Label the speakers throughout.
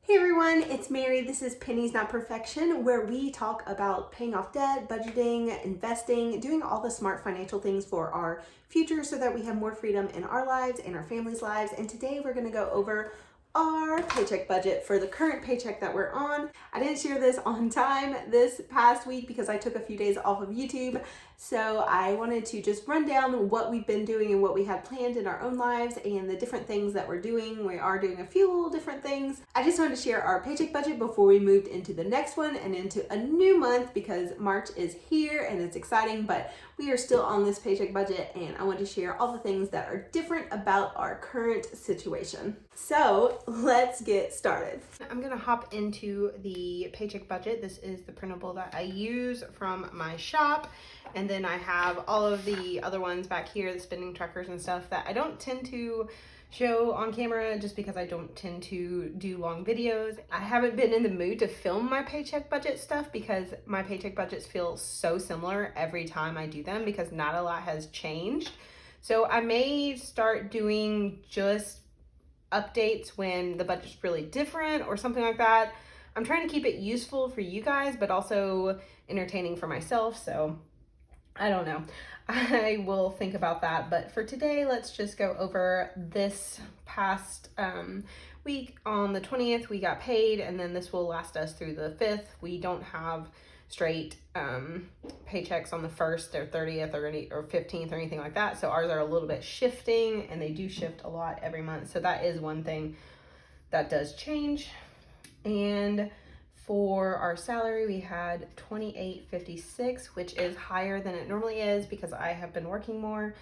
Speaker 1: Hey everyone, it's Mary. This is Pennies Not Perfection, where we talk about paying off debt, budgeting, investing, doing all the smart financial things for our future so that we have more freedom in our lives and our families' lives. And today we're going to go over our paycheck budget for the current paycheck that we're on. I didn't share this on time this past week because I took a few days off of YouTube. So I wanted to just run down what we've been doing and what we had planned in our own lives and the different things that we're doing. We are doing a few little different things. I just wanted to share our paycheck budget before we moved into the next one and into a new month because March is here and it's exciting, but we are still on this paycheck budget and I want to share all the things that are different about our current situation. So let's get started. I'm gonna hop into the paycheck budget. This is the printable that I use from my shop. And then I have all of the other ones back here, the spending trackers and stuff that I don't tend to show on camera just because I don't tend to do long videos. I haven't been in the mood to film my paycheck budget stuff because my paycheck budgets feel so similar every time I do them because not a lot has changed. So I may start doing just updates when the budget's really different or something like that. I'm trying to keep it useful for you guys, but also entertaining for myself. So I don't know. I will think about that. But for today, let's just go over this past week. On the 20th, we got paid, and then this will last us through the 5th. We don't have straight paychecks on the 1st or 30th or 15th or anything like that. So ours are a little bit shifting, and they do shift a lot every month. So that is one thing that does change. And for our salary, we had $28.56, which is higher than it normally is because I have been working more,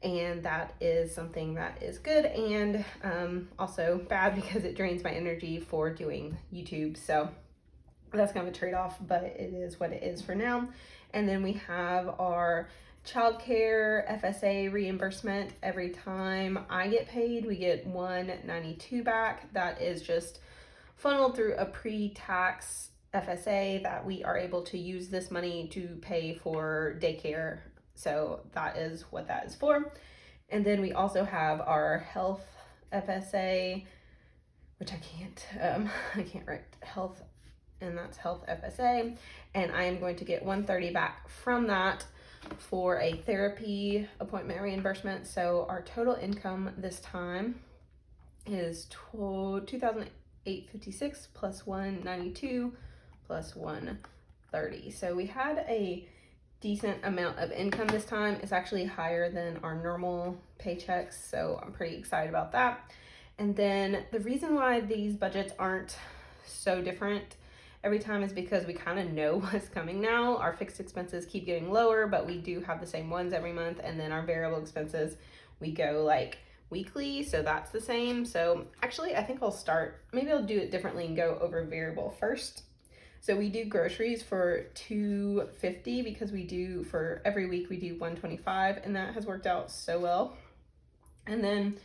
Speaker 1: and that is something that is good and also bad because it drains my energy for doing YouTube. So that's kind of a trade-off, but it is what it is for now. And then we have our childcare FSA reimbursement. Every time I get paid, we get $192 back. That is just funneled through a pre-tax FSA that we are able to use this money to pay for daycare. So that is what that is for. And then we also have our health FSA, which I can't write health, and that's health FSA. And I am going to get $130 back from that for a therapy appointment reimbursement. So our total income this time is $2,856 plus $192 plus $130. So we had a decent amount of income this time. It's actually higher than our normal paychecks, so I'm pretty excited about that. And then the reason why these budgets aren't so different every time is because we kind of know what's coming now. Our fixed expenses keep getting lower, but we do have the same ones every month. And then our variable expenses, we go like weekly, so that's the same. So actually I think maybe I'll do it differently and go over variable first. So we do groceries for $250 because for every week we do $125, and that has worked out so well. And then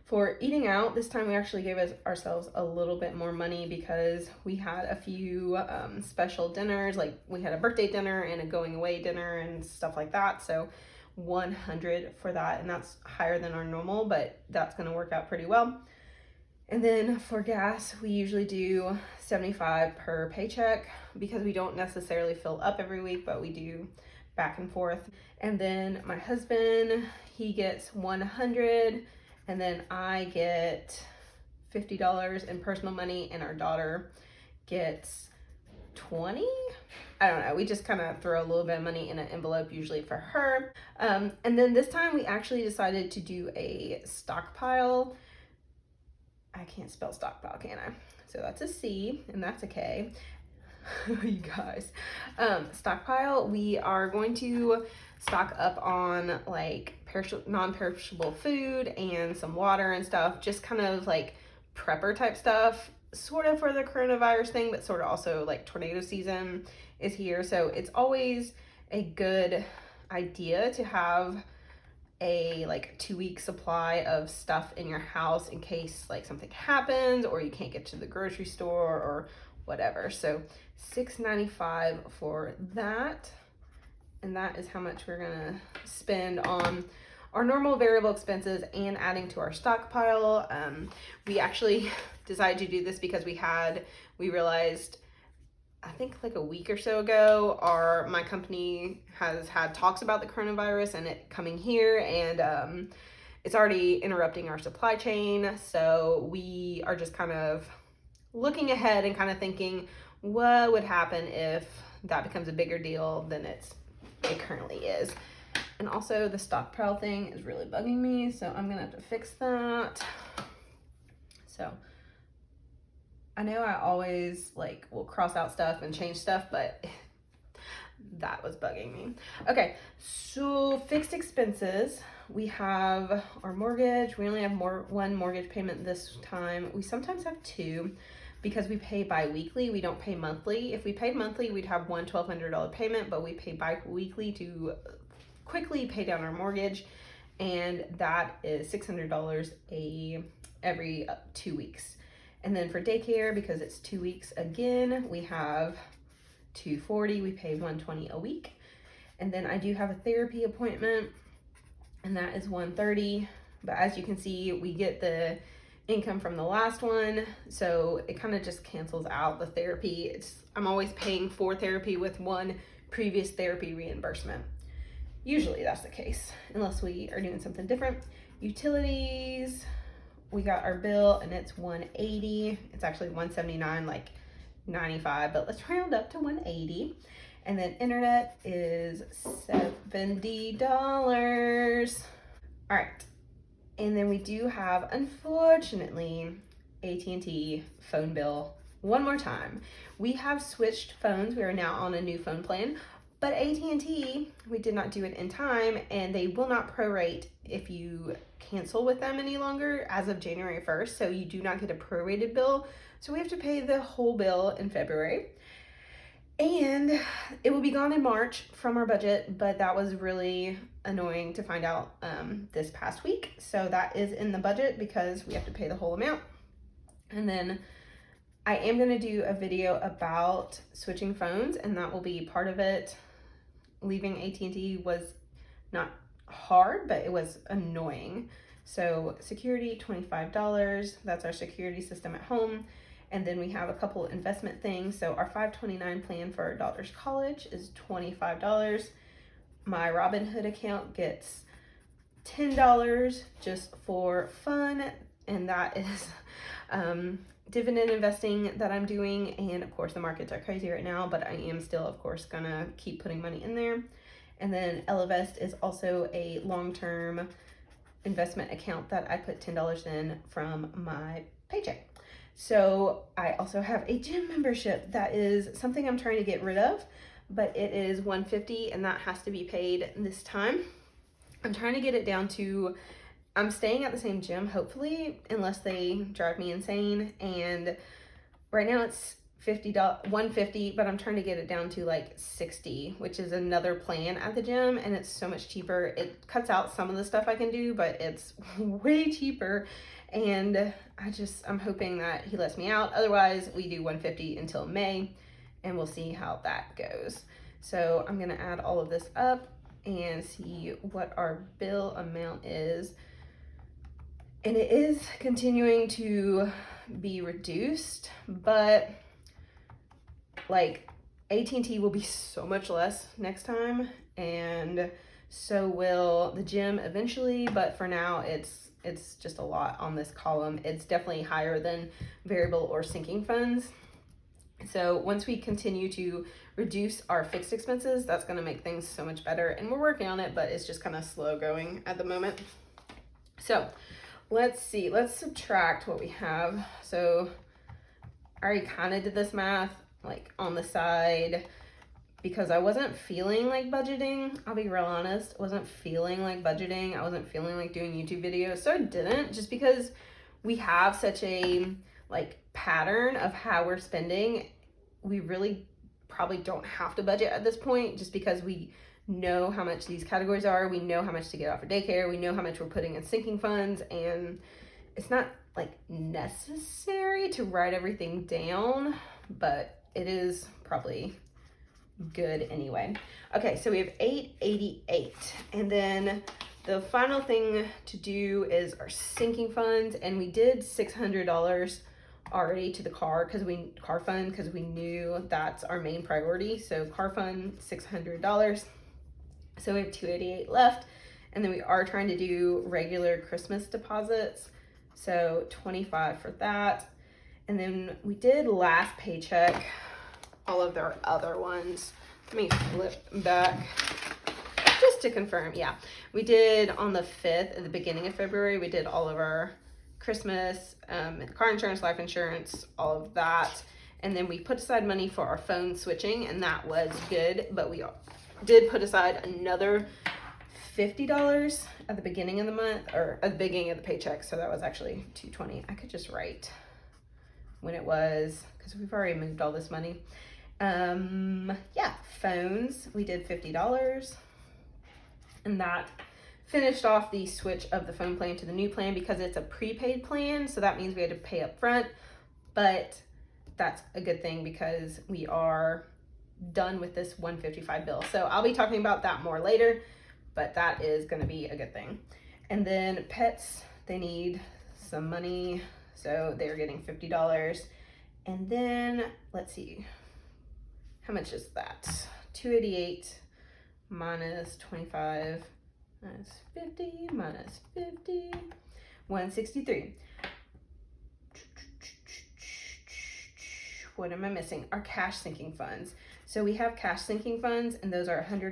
Speaker 1: for eating out, this time we actually gave ourselves a little bit more money because we had a few special dinners, like we had a birthday dinner and a going away dinner and stuff like that. So $100 for that, and that's higher than our normal, but that's going to work out pretty well. And then for gas, we usually do $75 per paycheck because we don't necessarily fill up every week, but we do back and forth. And then my husband, he gets $100, and then I get $50 in personal money, and our daughter gets $20. I don't know, we just kind of throw a little bit of money in an envelope usually for her. And then this time we actually decided to do a stockpile. I can't spell stockpile, can I? So that's a C and that's a K. You guys. Stockpile, we are going to stock up on like non-perishable food and some water and stuff, just kind of like prepper type stuff, sort of for the coronavirus thing, but sort of also like tornado season is here. So it's always a good idea to have a like 2-week supply of stuff in your house in case like something happens or you can't get to the grocery store or whatever. So $6.95 for that, and that is how much we're gonna spend on our normal variable expenses and adding to our stockpile. We actually decided to do this because we realized, I think like a week or so ago, my company has had talks about the coronavirus and it coming here, and it's already interrupting our supply chain. So we are just kind of looking ahead and kind of thinking, what would happen if that becomes a bigger deal than it currently is. And also the stockpile thing is really bugging me, so I'm gonna have to fix that. So I know I always like will cross out stuff and change stuff, but that was bugging me. Okay, so fixed expenses. We have our mortgage. We only have one mortgage payment this time. We sometimes have two because we pay bi-weekly. We don't pay monthly. If we paid monthly, we'd have one $1,200 payment, but we pay bi-weekly to quickly pay down our mortgage, and that is $600 every 2 weeks. And then for daycare, because it's 2 weeks again, we have $240. We pay $120 a week. And then I do have a therapy appointment, and that is $130. But as you can see, we get the income from the last one, so it kind of just cancels out the therapy. I'm always paying for therapy with one previous therapy reimbursement. Usually that's the case, unless we are doing something different. Utilities, we got our bill and it's $180. It's actually $179, like 95, but let's round up to $180. And then internet is $70. All right. And then we do have, unfortunately, AT&T phone bill one more time. We have switched phones. We are now on a new phone plan, but AT&T, we did not do it in time, and they will not prorate if you cancel with them any longer as of January 1st. So you do not get a prorated bill. So we have to pay the whole bill in February. And it will be gone in March from our budget, but that was really annoying to find out this past week. So that is in the budget because we have to pay the whole amount. And then I am going to do a video about switching phones, and that will be part of it. Leaving AT&T was not hard, but it was annoying. So security, $25. That's our security system at home. And then we have a couple investment things. So our 529 plan for our daughter's college is $25. My Robinhood account gets $10 just for fun. And that is dividend investing that I'm doing. And of course the markets are crazy right now, but I am still, of course, gonna keep putting money in there. And then Ellevest is also a long-term investment account that I put $10 in from my paycheck. So I also have a gym membership. That is something I'm trying to get rid of, but it is $150 and that has to be paid this time. I'm trying to get it down to, I'm staying at the same gym, hopefully, unless they drive me insane. And right now it's $150, but I'm trying to get it down to like $60, which is another plan at the gym, and it's so much cheaper. It cuts out some of the stuff I can do, but it's way cheaper. And I'm hoping that he lets me out. Otherwise, we do $150 until May, and we'll see how that goes. So I'm gonna add all of this up and see what our bill amount is. And it is continuing to be reduced, but like AT&T will be so much less next time, and so will the gym eventually, but for now it's just a lot on this column. It's definitely higher than variable or sinking funds. So once we continue to reduce our fixed expenses, that's going to make things so much better, and we're working on it, but it's just kind of slow going at the moment. So let's see, let's subtract what we have. So I already kind of did this math like on the side because I wasn't feeling like budgeting. I'll be real honest, wasn't feeling like budgeting. I wasn't feeling like doing YouTube videos, so I didn't, just because we have such a like pattern of how we're spending. We really probably don't have to budget at this point, just because we know how much these categories are. We know how much to get off for daycare. We know how much we're putting in sinking funds, and it's not like necessary to write everything down, but it is probably good anyway. Okay, so we have $888, and then the final thing to do is our sinking funds, and we did $600 already to the car fund because we knew that's our main priority. So car fund, $600. So we have $288 left, and then we are trying to do regular Christmas deposits. So $25 for that. And then we did last paycheck all of their other ones. Let me flip back just to confirm. Yeah, we did on the 5th at the beginning of February, we did all of our Christmas, car insurance, life insurance, all of that. And then we put aside money for our phone switching, and that was good. But we did put aside another $50 at the beginning of the month, or at the beginning of the paycheck. So that was actually $220. I could just write when it was, because we've already moved all this money. Yeah, phones, we did $50, and that finished off the switch of the phone plan to the new plan because it's a prepaid plan. So that means we had to pay up front, but that's a good thing because we are done with this $155 bill. So I'll be talking about that more later, but that is going to be a good thing. And then pets, they need some money, so they're getting $50. And then let's see, how much is that? 288 minus 25 minus 50 minus 50, 163. What am I missing? Our cash sinking funds. So we have cash sinking funds, and those are $100.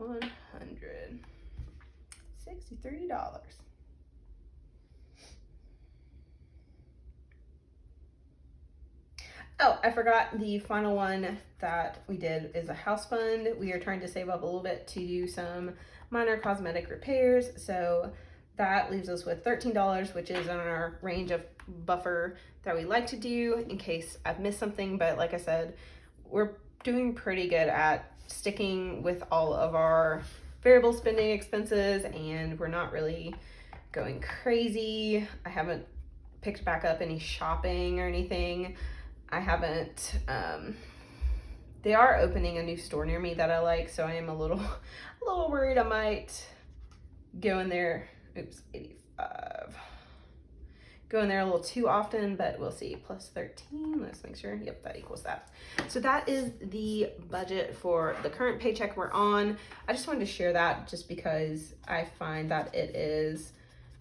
Speaker 1: $163. Oh, I forgot the final one that we did is a house fund. We are trying to save up a little bit to do some minor cosmetic repairs. So that leaves us with $13, which is on our range of buffer that we like to do in case I've missed something. But like I said, we're doing pretty good at sticking with all of our variable spending expenses, and we're not really going crazy. I haven't picked back up any shopping or anything. I haven't, they are opening a new store near me that I like, so I am a little worried I might go in there, 85, go in there a little too often, but we'll see. Plus 13, let's make sure, yep, that equals that. So that is the budget for the current paycheck we're on. I just wanted to share that just because I find that it is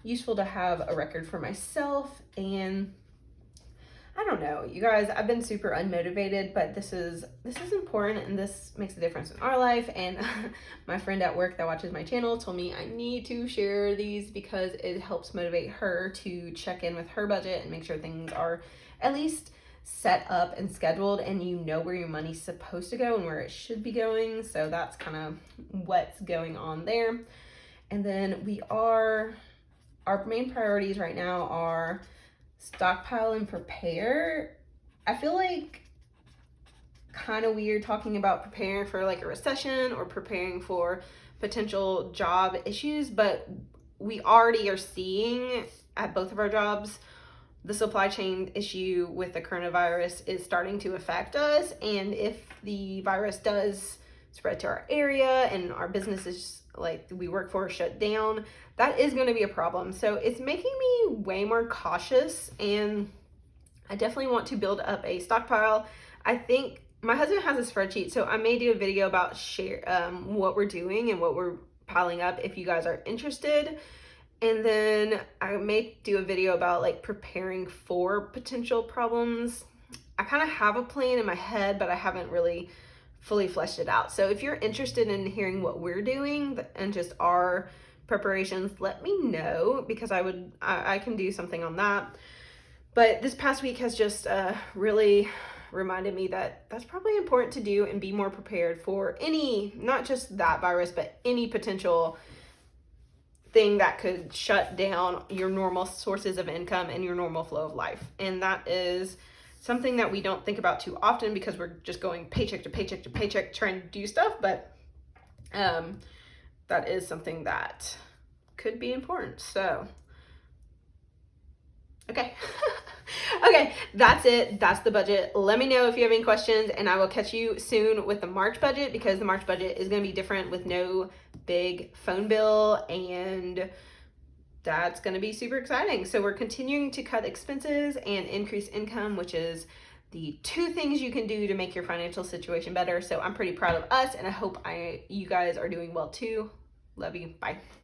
Speaker 1: useful to have a record for myself. And I don't know, you guys, I've been super unmotivated, but this is important, and this makes a difference in our life. And my friend at work that watches my channel told me I need to share these because it helps motivate her to check in with her budget and make sure things are at least set up and scheduled, and you know where your money's supposed to go and where it should be going. So that's kind of what's going on there. And then our main priorities right now are stockpile and prepare. I feel like kind of weird talking about preparing for like a recession or preparing for potential job issues, but we already are seeing at both of our jobs the supply chain issue with the coronavirus is starting to affect us. And if the virus does spread to our area and our businesses like we work for shut down, that is going to be a problem. So it's making me way more cautious, and I definitely want to build up a stockpile. I think my husband has a spreadsheet, so I may do a video about what we're doing and what we're piling up if you guys are interested. And then I may do a video about like preparing for potential problems. I kind of have a plan in my head, but I haven't really fully fleshed it out. So if you're interested in hearing what we're doing and just our preparations, let me know, because I can do something on that. But this past week has just really reminded me that that's probably important to do and be more prepared for any, not just that virus, but any potential thing that could shut down your normal sources of income and your normal flow of life. And that is something that we don't think about too often because we're just going paycheck to paycheck to paycheck trying to do stuff. But that is something that could be important. So, okay. Okay, that's it. That's the budget. Let me know if you have any questions, and I will catch you soon with the March budget, because the March budget is going to be different with no big phone bill, and that's going to be super exciting. So we're continuing to cut expenses and increase income, which is the two things you can do to make your financial situation better. So I'm pretty proud of us, and I hope you guys are doing well too. Love you. Bye.